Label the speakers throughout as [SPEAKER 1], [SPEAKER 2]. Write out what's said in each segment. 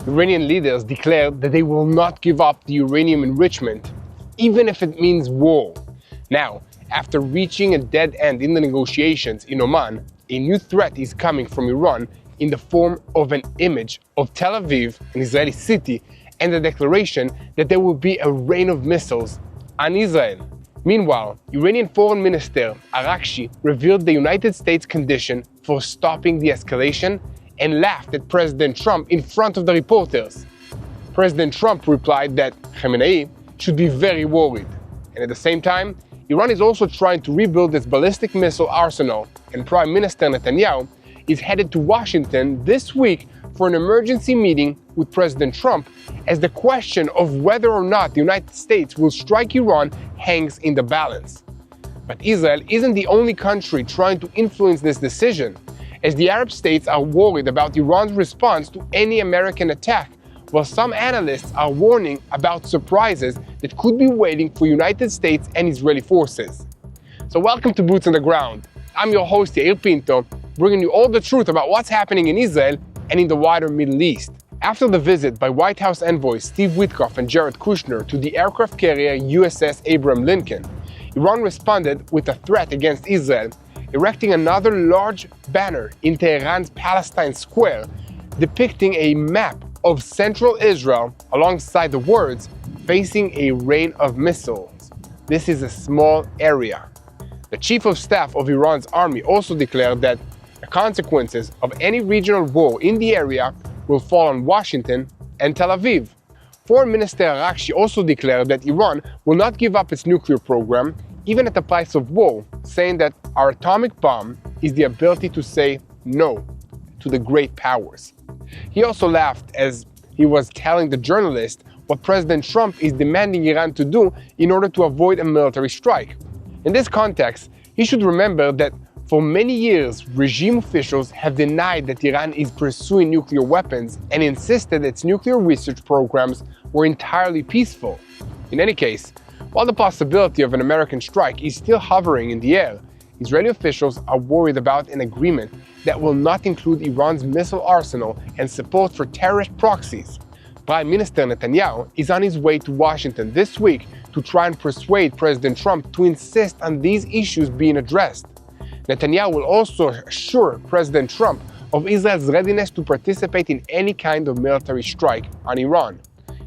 [SPEAKER 1] Iranian leaders declared that they will not give up the uranium enrichment, even if it means war. Now, after reaching a dead end in the negotiations in Oman, a new threat is coming from Iran in the form of an image of Tel Aviv, an Israeli city, and the declaration that there will be a rain of missiles on Israel. Meanwhile, Iranian Foreign Minister Arakshi revealed the United States condition for stopping the escalation and laughed at President Trump in front of the reporters. President Trump replied that Khamenei should be very worried. And at the same time, Iran is also trying to rebuild its ballistic missile arsenal, and Prime Minister Netanyahu is headed to Washington this week for an emergency meeting with President Trump, as the question of whether or not the United States will strike Iran hangs in the balance. But Israel isn't the only country trying to influence this decision, as the Arab states are worried about Iran's response to any American attack, while some analysts are warning about surprises that could be waiting for United States and Israeli forces. So welcome to Boots on the Ground. I'm your host Yair Pinto, bringing you all the truth about what's happening in Israel and in the wider Middle East. After the visit by White House envoys Steve Witkoff and Jared Kushner to the aircraft carrier USS Abraham Lincoln, Iran responded with a threat against Israel, erecting another large banner in Tehran's Palestine Square depicting a map of central Israel alongside the words, "facing a rain of missiles. This is a small area." The chief of staff of Iran's army also declared that the consequences of any regional war in the area will fall on Washington and Tel Aviv. Foreign Minister Arakshi also declared that Iran will not give up its nuclear program, even at the price of war, saying that our atomic bomb is the ability to say no to the great powers. He also laughed as he was telling the journalist what President Trump is demanding Iran to do in order to avoid a military strike. In this context, he should remember that for many years, regime officials have denied that Iran is pursuing nuclear weapons and insisted its nuclear research programs were entirely peaceful. In any case, while the possibility of an American strike is still hovering in the air, Israeli officials are worried about an agreement that will not include Iran's missile arsenal and support for terrorist proxies. Prime Minister Netanyahu is on his way to Washington this week to try and persuade President Trump to insist on these issues being addressed. Netanyahu will also assure President Trump of Israel's readiness to participate in any kind of military strike on Iran.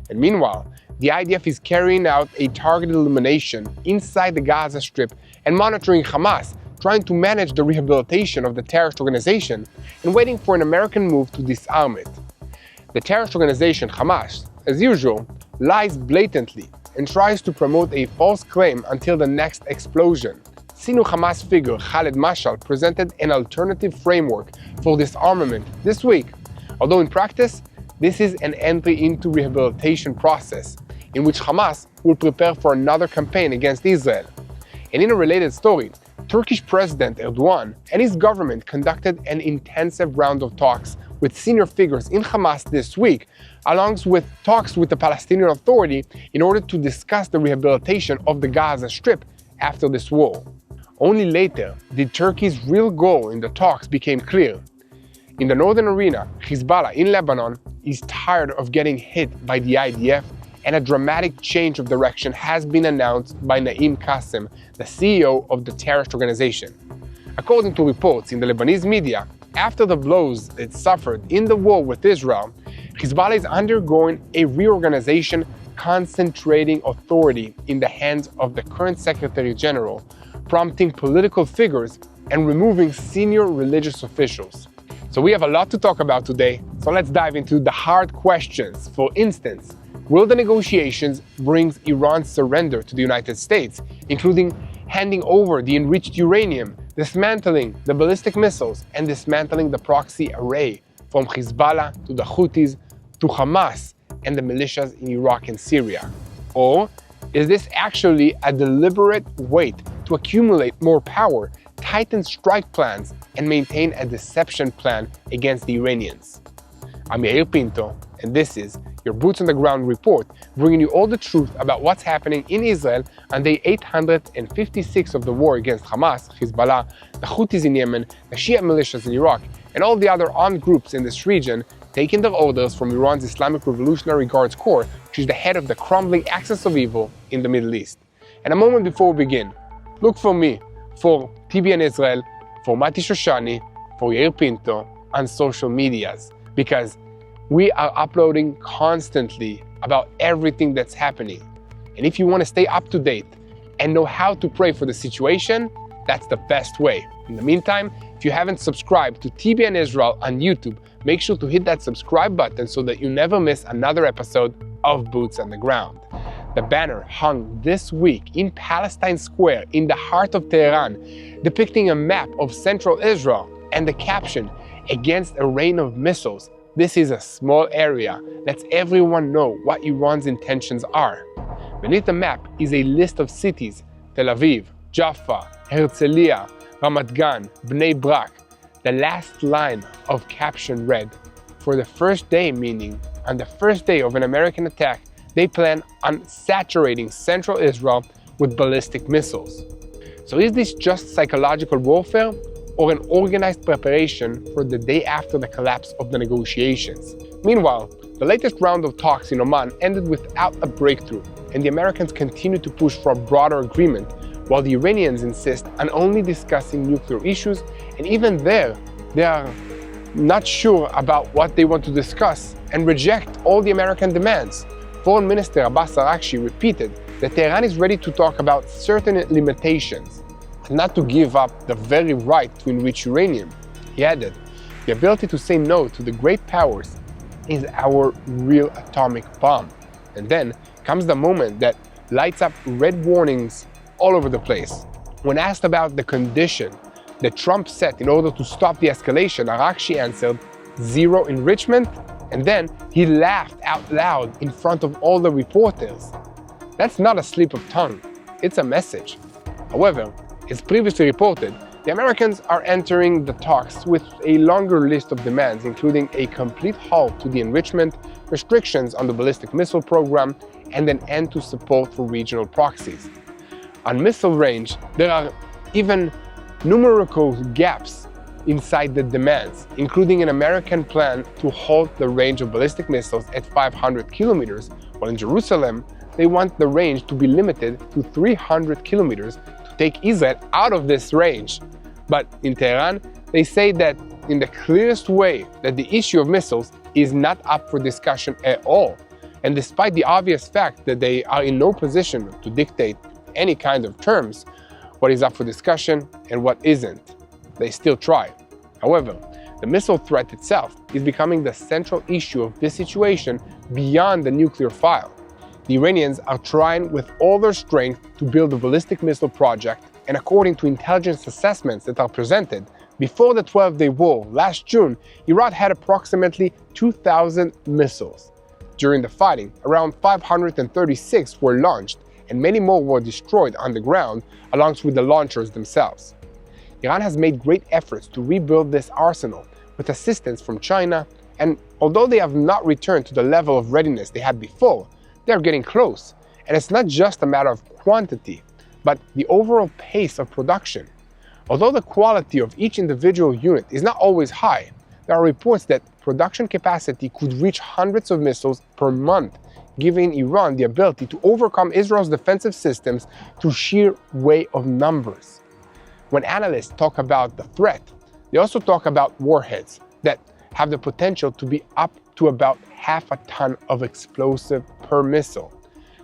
[SPEAKER 1] And meanwhile, the IDF is carrying out a targeted elimination inside the Gaza Strip and monitoring Hamas, trying to manage the rehabilitation of the terrorist organization and waiting for an American move to disarm it. The terrorist organization Hamas, as usual, lies blatantly and tries to promote a false claim until the next explosion. Senior Hamas figure Khaled Mashal presented an alternative framework for disarmament this week, although in practice, this is an entry into rehabilitation process in which Hamas will prepare for another campaign against Israel. And in a related story, Turkish President Erdogan and his government conducted an intensive round of talks with senior figures in Hamas this week, along with talks with the Palestinian Authority in order to discuss the rehabilitation of the Gaza Strip after this war. Only later did Turkey's real goal in the talks become clear. In the northern arena, Hezbollah in Lebanon is tired of getting hit by the IDF, and a dramatic change of direction has been announced by Naim Qassem, the CEO of the terrorist organization. According to reports in the Lebanese media, after the blows it suffered in the war with Israel, Hezbollah is undergoing a reorganization, concentrating authority in the hands of the current Secretary General, prompting political figures and removing senior religious officials. So we have a lot to talk about today, so let's dive into the hard questions. For instance, will the negotiations bring Iran's surrender to the United States, including handing over the enriched uranium, dismantling the ballistic missiles, and dismantling the proxy array from Hezbollah to the Houthis to Hamas and the militias in Iraq and Syria? Or is this actually a deliberate wait to accumulate more power, tighten strike plans, and maintain a deception plan against the Iranians? I'm Yair Pinto, and this is your Boots on the Ground report, bringing you all the truth about what's happening in Israel on day 856 of the war against Hamas, Hezbollah, the Houthis in Yemen, the Shia militias in Iraq, and all the other armed groups in this region taking their orders from Iran's Islamic Revolutionary Guards Corps, which is the head of the crumbling axis of evil in the Middle East. And a moment before we begin, look for me, for TBN Israel, for Mati Shoshani, for Yair Pinto on social medias, because we are uploading constantly about everything that's happening. And if you want to stay up to date and know how to pray for the situation, that's the best way. In the meantime, if you haven't subscribed to TBN Israel on YouTube, make sure to hit that subscribe button so that you never miss another episode of Boots on the Ground. The banner hung this week in Palestine Square in the heart of Tehran, depicting a map of central Israel and the caption, "Against a rain of missiles, this is a small area. Lets everyone know what Iran's intentions are." Beneath the map is a list of cities: Tel Aviv, Jaffa, Herzliya, Ramat Gan, Bnei Brak. The last line of caption read, "For the first day," meaning on the first day of an American attack, they plan on saturating central Israel with ballistic missiles. So is this just psychological warfare or an organized preparation for the day after the collapse of the negotiations? Meanwhile, the latest round of talks in Oman ended without a breakthrough, and the Americans continue to push for a broader agreement, while the Iranians insist on only discussing nuclear issues, and even there, they are not sure about what they want to discuss and reject all the American demands. Foreign Minister Abbas Araghchi repeated that Tehran is ready to talk about certain limitations, and not to give up the very right to enrich uranium. He added, "The ability to say no to the great powers is our real atomic bomb." And then comes the moment that lights up red warnings all over the place. When asked about the condition that Trump set in order to stop the escalation, Araghchi answered, "Zero enrichment," and then he laughed out loud in front of all the reporters. That's not a slip of tongue, it's a message. However, as previously reported, the Americans are entering the talks with a longer list of demands, including a complete halt to the enrichment, restrictions on the ballistic missile program, and an end to support for regional proxies. On missile range, there are even numerical gaps inside the demands, including an American plan to halt the range of ballistic missiles at 500 kilometers, while in Jerusalem, they want the range to be limited to 300 kilometers to take Israel out of this range. But in Tehran, they say that in the clearest way that the issue of missiles is not up for discussion at all. And despite the obvious fact that they are in no position to dictate any kind of terms, what is up for discussion and what isn't, they still try. However, the missile threat itself is becoming the central issue of this situation beyond the nuclear file. The Iranians are trying with all their strength to build a ballistic missile project, and according to intelligence assessments that are presented, before the 12-day war last June, Iran had approximately 2,000 missiles. During the fighting, around 536 were launched, and many more were destroyed on the ground, along with the launchers themselves. Iran has made great efforts to rebuild this arsenal with assistance from China, and although they have not returned to the level of readiness they had before, they are getting close. And it's not just a matter of quantity, but the overall pace of production. Although the quality of each individual unit is not always high, there are reports that production capacity could reach hundreds of missiles per month, giving Iran the ability to overcome Israel's defensive systems through sheer weight of numbers. When analysts talk about the threat, they also talk about warheads that have the potential to be up to about half a ton of explosive per missile.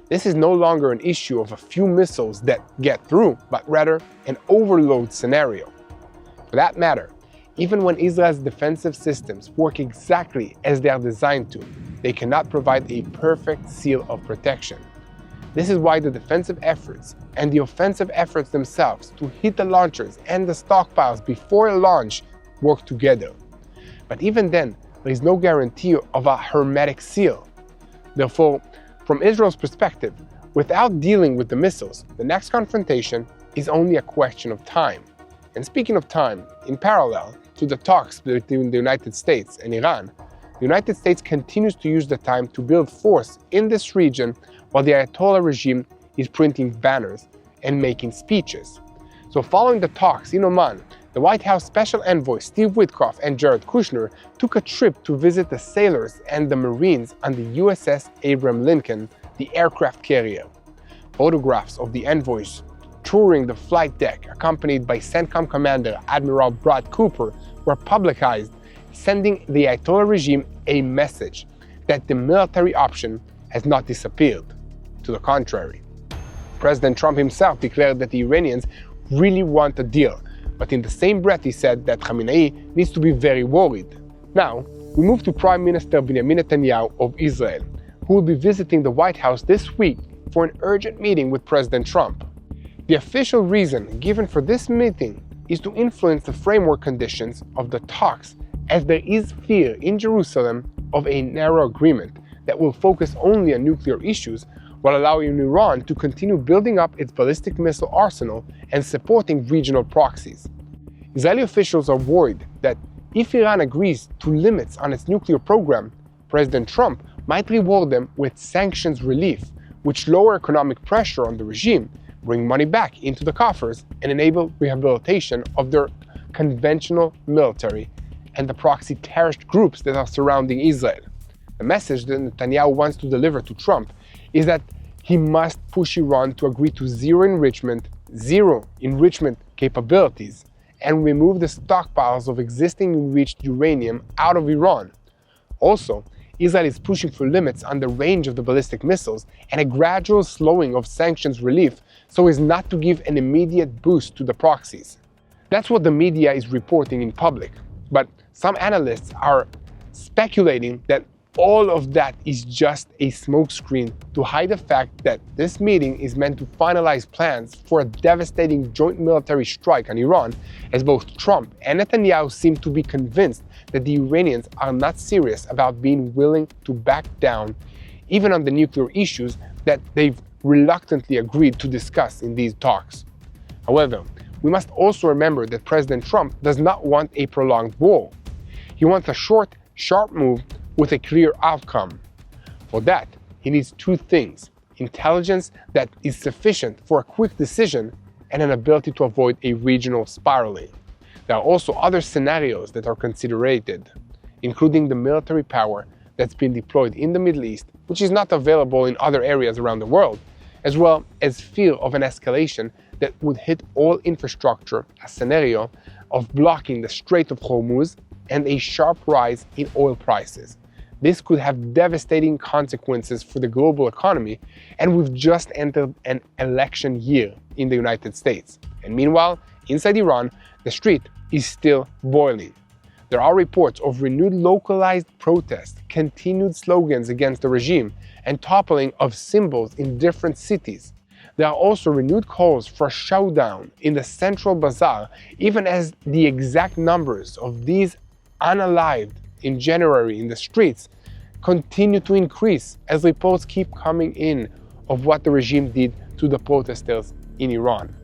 [SPEAKER 1] This is no longer an issue of a few missiles that get through, but rather an overload scenario. For that matter, even when Israel's defensive systems work exactly as they are designed to, they cannot provide a perfect seal of protection. This is why the defensive efforts and the offensive efforts themselves to hit the launchers and the stockpiles before a launch work together. But even then, there is no guarantee of a hermetic seal. Therefore, from Israel's perspective, without dealing with the missiles, the next confrontation is only a question of time. And speaking of time, in parallel to the talks between the United States and Iran, the United States continues to use the time to build force in this region while the Ayatollah regime is printing banners and making speeches. So following the talks in Oman, the White House Special Envoy Steve Witkoff and Jared Kushner took a trip to visit the sailors and the Marines on the USS Abraham Lincoln, the aircraft carrier. Photographs of the envoys touring the flight deck, accompanied by CENTCOM Commander Admiral Brad Cooper, were publicized, sending the Ayatollah regime a message that the military option has not disappeared. To the contrary, President Trump himself declared that the Iranians really want a deal, but in the same breath he said that Khamenei needs to be very worried. Now, we move to Prime Minister Benjamin Netanyahu of Israel, who will be visiting the White House this week for an urgent meeting with President Trump. The official reason given for this meeting is to influence the framework conditions of the talks, as there is fear in Jerusalem of a narrow agreement that will focus only on nuclear issues while allowing Iran to continue building up its ballistic missile arsenal and supporting regional proxies. Israeli officials are worried that if Iran agrees to limits on its nuclear program, President Trump might reward them with sanctions relief, which lower economic pressure on the regime, bring money back into the coffers, and enable rehabilitation of their conventional military and the proxy terrorist groups that are surrounding Israel. The message that Netanyahu wants to deliver to Trump is that he must push Iran to agree to zero enrichment capabilities, and remove the stockpiles of existing enriched uranium out of Iran. Also, Israel is pushing for limits on the range of the ballistic missiles and a gradual slowing of sanctions relief so as not to give an immediate boost to the proxies. That's what the media is reporting in public, but some analysts are speculating that all of that is just a smokescreen to hide the fact that this meeting is meant to finalize plans for a devastating joint military strike on Iran, as both Trump and Netanyahu seem to be convinced that the Iranians are not serious about being willing to back down, even on the nuclear issues that they've reluctantly agreed to discuss in these talks. However, we must also remember that President Trump does not want a prolonged war. He wants a short, sharp move with a clear outcome. For that, he needs two things: intelligence that is sufficient for a quick decision and an ability to avoid a regional spiraling. There are also other scenarios that are considered, including the military power that's been deployed in the Middle East, which is not available in other areas around the world, as well as fear of an escalation that would hit all infrastructure, a scenario of blocking the Strait of Hormuz, and a sharp rise in oil prices. This could have devastating consequences for the global economy, and we've just entered an election year in the United States. And meanwhile, inside Iran, the street is still boiling. There are reports of renewed localized protests, continued slogans against the regime, and toppling of symbols in different cities. There are also renewed calls for a showdown in the central bazaar, even as the exact numbers of these unalived in January in the streets continue to increase as reports keep coming in of what the regime did to the protesters in Iran.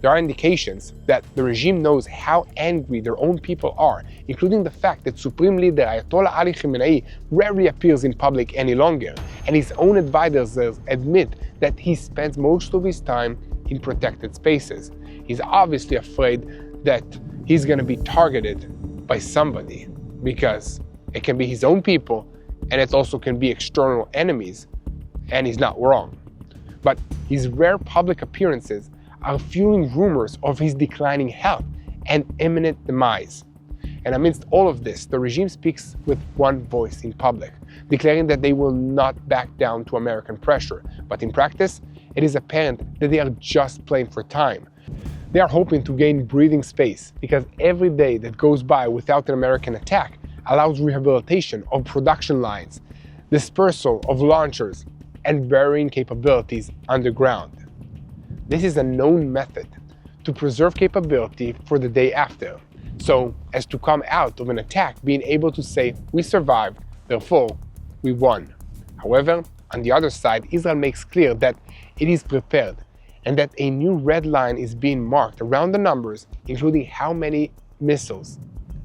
[SPEAKER 1] There are indications that the regime knows how angry their own people are, including the fact that Supreme Leader Ayatollah Ali Khamenei rarely appears in public any longer, and his own advisors admit that he spends most of his time in protected spaces. He's obviously afraid that he's going to be targeted by somebody, because it can be his own people and it also can be external enemies, and he's not wrong. But his rare public appearances are fueling rumors of his declining health and imminent demise. And amidst all of this, the regime speaks with one voice in public, declaring that they will not back down to American pressure. But in practice, it is apparent that they are just playing for time. They are hoping to gain breathing space, because every day that goes by without an American attack allows rehabilitation of production lines, dispersal of launchers, and burying capabilities underground. This is a known method to preserve capability for the day after, so as to come out of an attack being able to say, we survived, therefore we won. However, on the other side, Israel makes clear that it is prepared, and that a new red line is being marked around the numbers, including how many missiles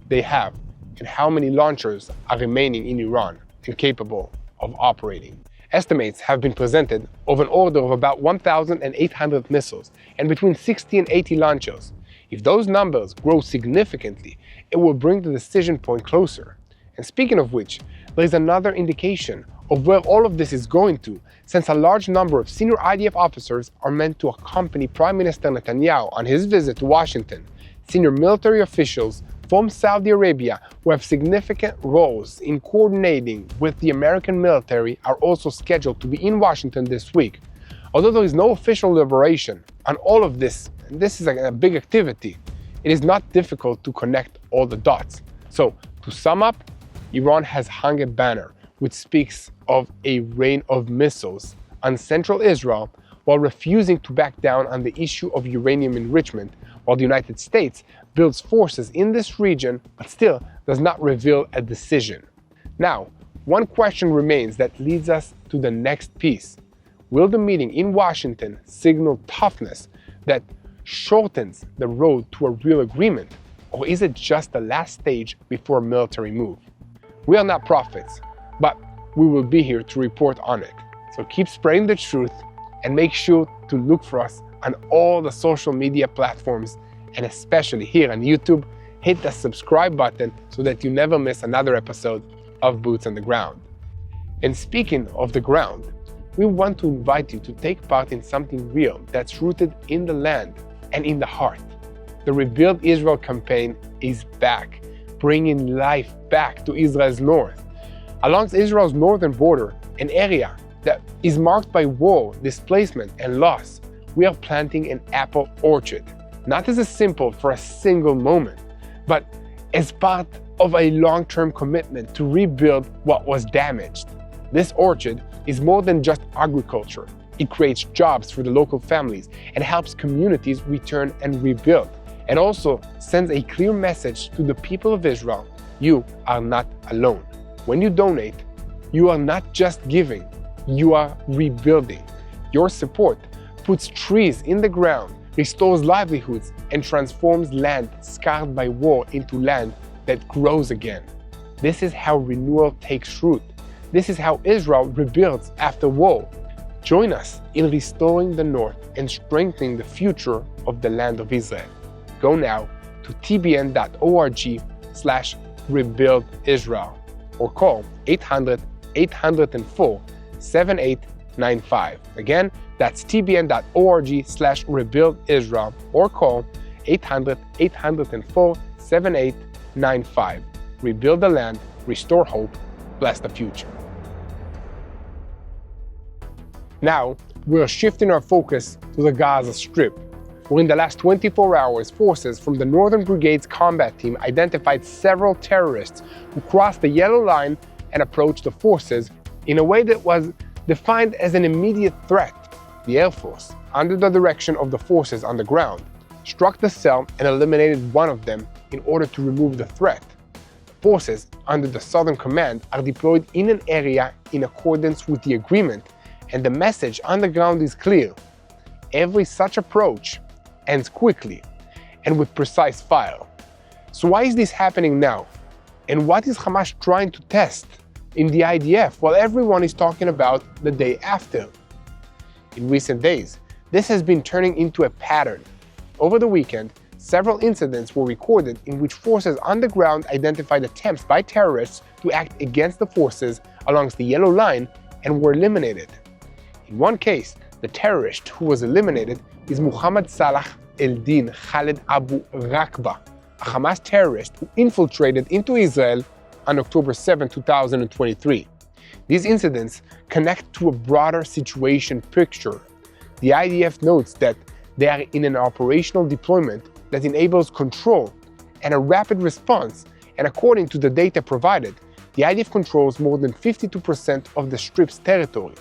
[SPEAKER 1] they have and how many launchers are remaining in Iran and capable of operating. Estimates have been presented of an order of about 1,800 missiles and between 60 and 80 launchers. If those numbers grow significantly, it will bring the decision point closer. And speaking of which, there is another indication of where all of this is going to, since a large number of senior IDF officers are meant to accompany Prime Minister Netanyahu on his visit to Washington. Senior military officials from Saudi Arabia who have significant roles in coordinating with the American military are also scheduled to be in Washington this week. Although there is no official deliberation on all of this, and this is a big activity, it is not difficult to connect all the dots. So, to sum up, Iran has hung a banner which speaks of a rain of missiles on central Israel while refusing to back down on the issue of uranium enrichment, while the United States builds forces in this region but still does not reveal a decision. Now, one question remains that leads us to the next piece. Will the meeting in Washington signal toughness that shortens the road to a real agreement, or is it just the last stage before a military move? We are not prophets, but we will be here to report on it. So keep spreading the truth and make sure to look for us on all the social media platforms, and especially here on YouTube. Hit the subscribe button so that you never miss another episode of Boots on the Ground. And speaking of the ground, we want to invite you to take part in something real that's rooted in the land and in the heart. The Rebuild Israel campaign is back, bringing life back to Israel's north. Along Israel's northern border, an area that is marked by war, displacement, and loss, we are planting an apple orchard, not as a symbol for a single moment, but as part of a long-term commitment to rebuild what was damaged. This orchard is more than just agriculture. It creates jobs for the local families and helps communities return and rebuild. It also sends a clear message to the people of Israel: you are not alone. When you donate, you are not just giving, you are rebuilding. Your support puts trees in the ground, restores livelihoods, and transforms land scarred by war into land that grows again. This is how renewal takes root. This is how Israel rebuilds after war. Join us in restoring the north and strengthening the future of the land of Israel. Go now to tbn.org/rebuildisrael or call 800-804-7895. Again, that's tbn.org/rebuildisrael or call 800-804-7895. Rebuild the land, restore hope, bless the future. Now, we're shifting our focus to the Gaza Strip, where in the last 24 hours, forces from the Northern Brigade's combat team identified several terrorists who crossed the yellow line and approached the forces in a way that was defined as an immediate threat. The Air Force, under the direction of the forces on the ground, struck the cell and eliminated one of them in order to remove the threat. The forces under the Southern Command are deployed in an area in accordance with the agreement, and the message on the ground is clear. Every such approach ends quickly and with precise fire. So why is this happening now? And what is Hamas trying to test in the IDF while everyone is talking about the day after? In recent days, this has been turning into a pattern. Over the weekend, several incidents were recorded in which forces on the ground identified attempts by terrorists to act against the forces along the yellow line and were eliminated. In one case, the terrorist who was eliminated is Muhammad Salah el-Din Khaled Abu Rakba, a Hamas terrorist who infiltrated into Israel on October 7, 2023. These incidents connect to a broader situation picture. The IDF notes that they are in an operational deployment that enables control and a rapid response, and according to the data provided, the IDF controls more than 52% of the Strip's territory.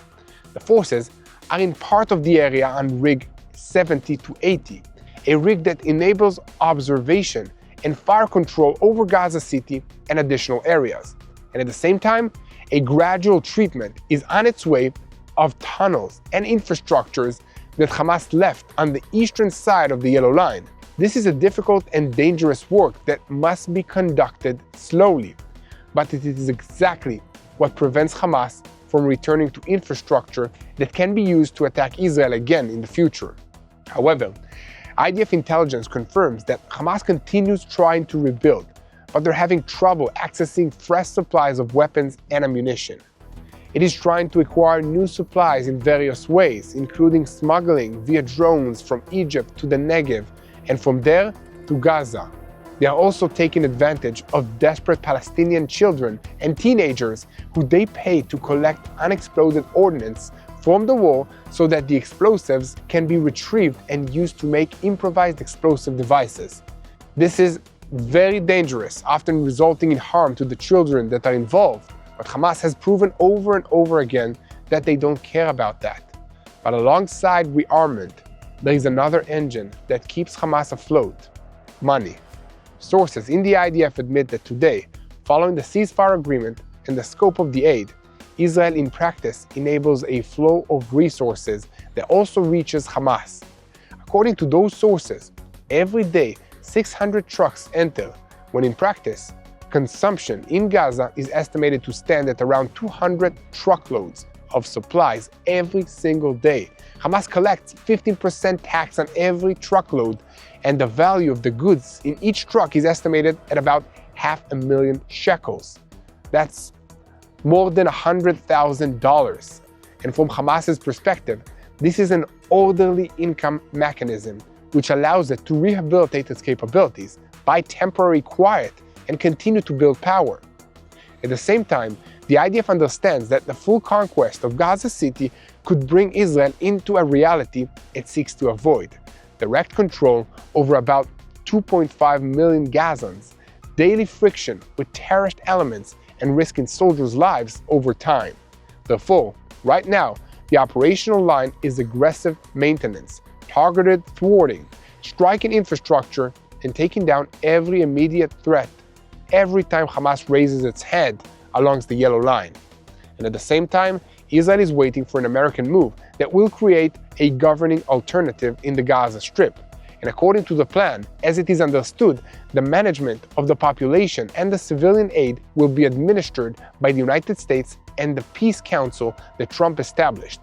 [SPEAKER 1] The forces are in part of the area on Rig 70 to 80, a rig that enables observation and fire control over Gaza City and additional areas. And at the same time, a gradual treatment is on its way of tunnels and infrastructures that Hamas left on the eastern side of the Yellow Line. This is a difficult and dangerous work that must be conducted slowly, but it is exactly what prevents Hamas from returning to infrastructure that can be used to attack Israel again in the future. However, IDF intelligence confirms that Hamas continues trying to rebuild, but they're having trouble accessing fresh supplies of weapons and ammunition. It is trying to acquire new supplies in various ways, including smuggling via drones from Egypt to the Negev, and from there to Gaza. They are also taking advantage of desperate Palestinian children and teenagers who they pay to collect unexploded ordnance from the war so that the explosives can be retrieved and used to make improvised explosive devices. This is very dangerous, often resulting in harm to the children that are involved, but Hamas has proven over and over again that they don't care about that. But alongside rearmament, there is another engine that keeps Hamas afloat: money. Sources in the IDF admit that today, following the ceasefire agreement and the scope of the aid, Israel in practice enables a flow of resources that also reaches Hamas. According to those sources, every day 600 trucks enter, when in practice, consumption in Gaza is estimated to stand at around 200 truckloads of supplies every single day. Hamas collects 15% tax on every truckload, and the value of the goods in each truck is estimated at about $500,000 shekels. That's more than $100,000. And from Hamas's perspective, this is an orderly income mechanism which allows it to rehabilitate its capabilities, buy temporary quiet, and continue to build power. At the same time, the IDF understands that the full conquest of Gaza City could bring Israel into a reality it seeks to avoid: direct control over about 2.5 million Gazans, daily friction with terrorist elements, and risking soldiers' lives over time. Therefore, right now, the operational line is aggressive maintenance, targeted thwarting, striking infrastructure, and taking down every immediate threat every time Hamas raises its head along the yellow line. And at the same time, Israel is waiting for an American move that will create a governing alternative in the Gaza Strip. And according to the plan, as it is understood, the management of the population and the civilian aid will be administered by the United States and the Peace Council that Trump established.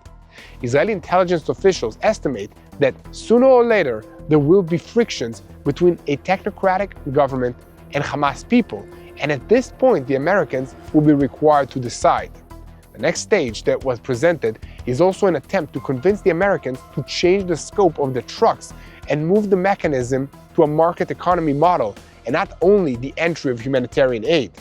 [SPEAKER 1] Israeli intelligence officials estimate that sooner or later there will be frictions between a technocratic government and Hamas people, and at this point the Americans will be required to decide. The next stage that was presented is also an attempt to convince the Americans to change the scope of the trucks and move the mechanism to a market economy model, and not only the entry of humanitarian aid.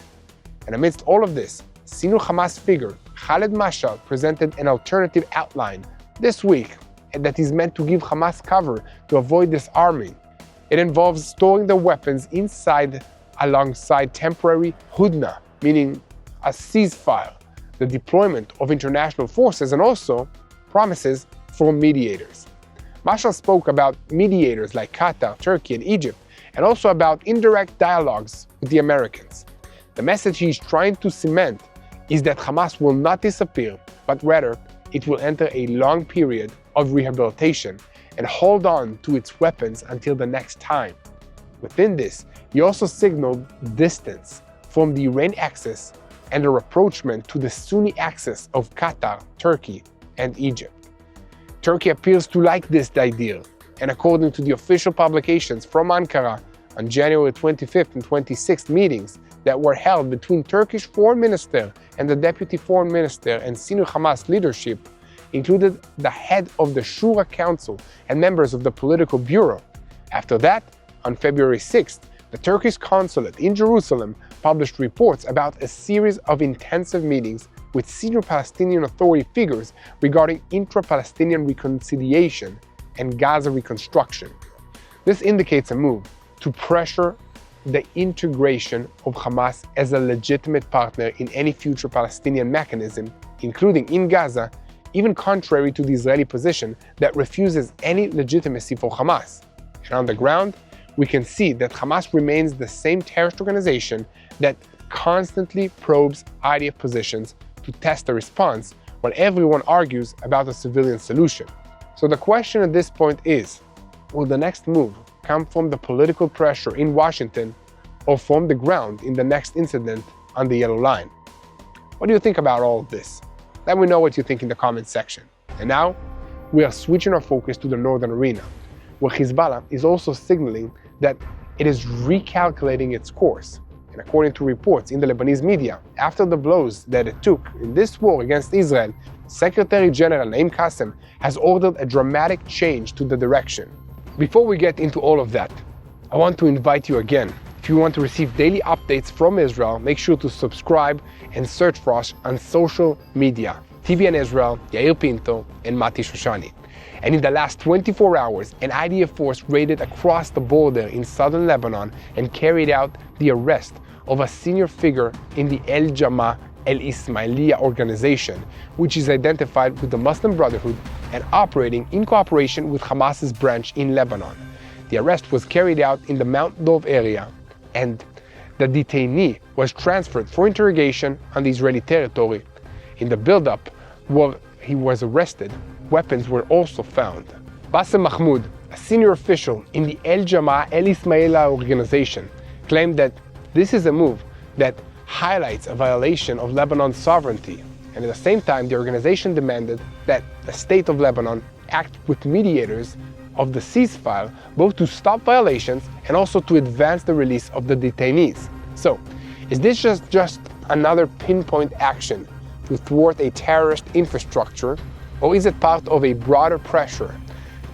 [SPEAKER 1] And amidst all of this, senior Hamas figure Khaled Mashal presented an alternative outline this week that is meant to give Hamas cover to avoid disarming. It involves storing the weapons inside alongside temporary hudna, meaning a ceasefire, the deployment of international forces, and also promises for mediators. Mashal spoke about mediators like Qatar, Turkey, and Egypt, and also about indirect dialogues with the Americans. The message he is trying to cement is that Hamas will not disappear, but rather it will enter a long period of rehabilitation and hold on to its weapons until the next time. Within this, he also signaled distance from the Iran axis and a rapprochement to the Sunni axis of Qatar, Turkey, and Egypt. Turkey appears to like this idea, and according to the official publications from Ankara, on January 25th and 26th meetings that were held between Turkish Foreign Minister and the Deputy Foreign Minister and senior Hamas leadership, included the head of the Shura Council and members of the Political Bureau. After that, on February 6th, the Turkish consulate in Jerusalem published reports about a series of intensive meetings with senior Palestinian Authority figures regarding intra-Palestinian reconciliation and Gaza reconstruction. This indicates a move to pressure the integration of Hamas as a legitimate partner in any future Palestinian mechanism, including in Gaza, even contrary to the Israeli position that refuses any legitimacy for Hamas. And on the ground, we can see that Hamas remains the same terrorist organization that constantly probes IDF positions to test the response while everyone argues about a civilian solution. So the question at this point is, will the next move come from the political pressure in Washington or from the ground in the next incident on the yellow line? What do you think about all of this? Let me know what you think in the comments section. And now, we are switching our focus to the northern arena. where Hezbollah is also signaling that it is recalculating its course. And according to reports in the Lebanese media, after the blows that it took in this war against Israel, Secretary General Naim Qassem has ordered a dramatic change to the direction. Before we get into all of that, I want to invite you again. If you want to receive daily updates from Israel, make sure to subscribe and search for us on social media. TBN Israel, Yair Pinto, and Mati Shoshani. And in the last 24 hours, an IDF force raided across the border in southern Lebanon and carried out the arrest of a senior figure in the El-Jama El-Ismailiya organization, which is identified with the Muslim Brotherhood and operating in cooperation with Hamas's branch in Lebanon. The arrest was carried out in the Mount Dov area, and the detainee was transferred for interrogation on the Israeli territory. In the build-up where he was arrested, weapons were also found. Bassem Mahmoud, a senior official in the El-Jama El-Ismailiya organization, claimed that this is a move that highlights a violation of Lebanon's sovereignty, and at the same time the organization demanded that the state of Lebanon act with mediators of the ceasefire, both to stop violations and also to advance the release of the detainees. So, is this just another pinpoint action to thwart a terrorist infrastructure, or is it part of a broader pressure,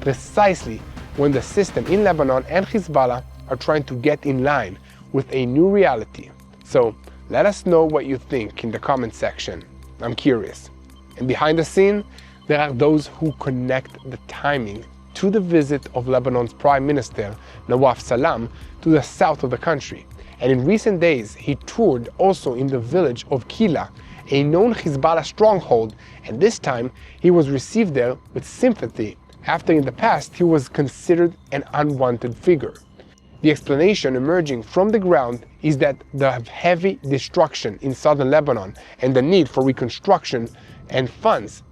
[SPEAKER 1] precisely when the system in Lebanon and Hezbollah are trying to get in line with a new reality? So, let us know what you think in the comment section. I'm curious. And behind the scene, there are those who connect the timing to the visit of Lebanon's Prime Minister Nawaf Salam to the south of the country. And in recent days, he toured also in the village of Kila, a known Hezbollah stronghold, and this time he was received there with sympathy, after in the past he was considered an unwanted figure. The explanation emerging from the ground is that the heavy destruction in southern Lebanon and the need for reconstruction and funds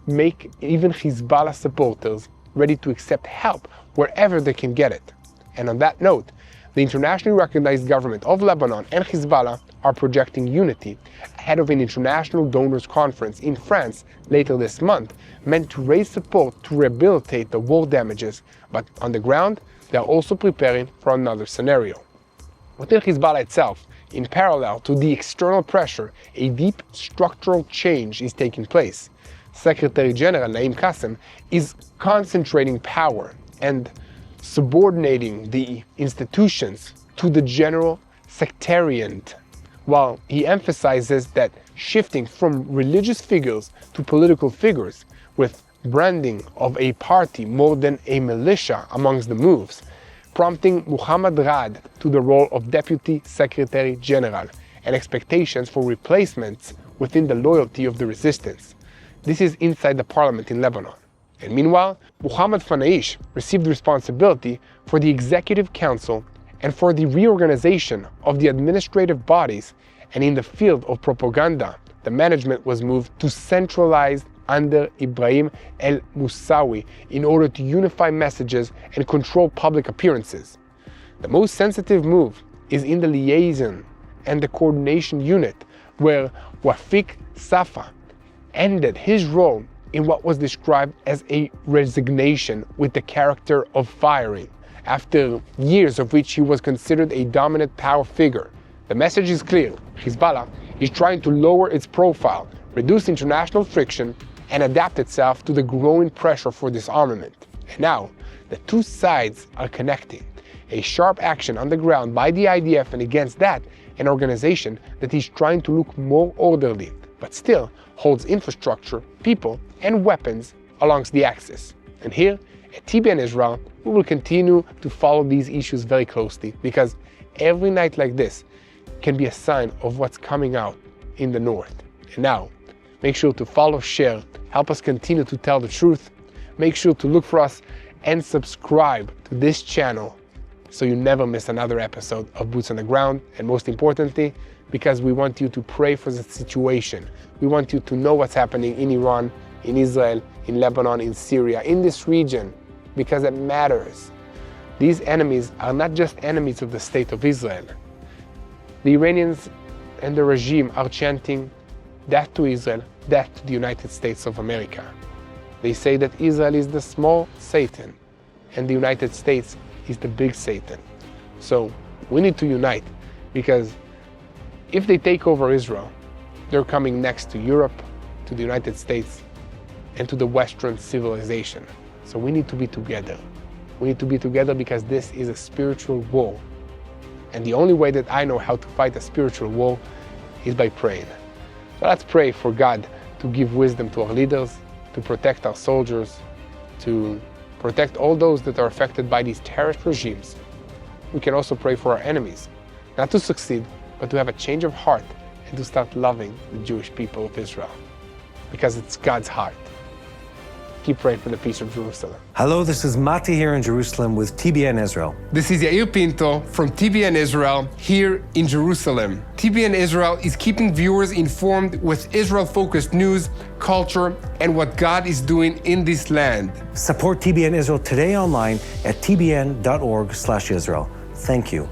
[SPEAKER 1] make even Hezbollah supporters ready to accept help wherever they can get it. And on that note, the internationally recognized government of Lebanon and Hezbollah are projecting unity ahead of an international donors conference in France later this month, meant to raise support to rehabilitate the war damages, but on the ground, they are also preparing for another scenario. Within Hezbollah itself, in parallel to the external pressure, a deep structural change is taking place. Secretary General Naim Qassem is concentrating power and subordinating the institutions to the general sectarian, while he emphasizes that shifting from religious figures to political figures, with branding of a party more than a militia amongst the moves, prompting Muhammad Rad to the role of Deputy Secretary General, and expectations for replacements within the loyalty of the resistance. This is inside the parliament in Lebanon. And meanwhile, Muhammad Fanaish received responsibility for the Executive Council and for the reorganization of the administrative bodies, and in the field of propaganda, the management was moved to centralized under Ibrahim el-Moussawi in order to unify messages and control public appearances. The most sensitive move is in the liaison and the coordination unit, where Wafik Safa ended his role in what was described as a resignation with the character of firing, after years of which he was considered a dominant power figure. The message is clear: Hezbollah is trying to lower its profile, reduce international friction, and adapt itself to the growing pressure for disarmament. And now, the two sides are connecting. A sharp action on the ground by the IDF, and against that, an organization that is trying to look more orderly, but still holds infrastructure, people, and weapons along the axis. And here, at TBN Israel, we will continue to follow these issues very closely, because every night like this can be a sign of what's coming out in the north. And now, make sure to follow, share, help us continue to tell the truth. Make sure to look for us and subscribe to this channel so you never miss another episode of Boots on the Ground. And most importantly, because we want you to pray for the situation. We want you to know what's happening in Iran, in Israel, in Lebanon, in Syria, in this region, because it matters. These enemies are not just enemies of the state of Israel. The Iranians and the regime are chanting death to Israel, death to the United States of America. They say that Israel is the small Satan, and the United States is the big Satan. So we need to unite, because if they take over Israel, they're coming next to Europe, to the United States, and to the Western civilization. So we need to be together. We need to be together because this is a spiritual war. And the only way that I know how to fight a spiritual war is by praying. So let's pray for God to give wisdom to our leaders, to protect our soldiers, to protect all those that are affected by these terrorist regimes. We can also pray for our enemies, not to succeed, but to have a change of heart and to start loving the Jewish people of Israel, because it's God's heart. Keep praying for the peace of Jerusalem.
[SPEAKER 2] Hello, this is Mati here in Jerusalem with TBN Israel.
[SPEAKER 1] This is Yair Pinto from TBN Israel here in Jerusalem. TBN Israel is keeping viewers informed with Israel-focused news, culture, and what God is doing in this land.
[SPEAKER 2] Support TBN Israel today online at tbn.org/Israel. Thank you.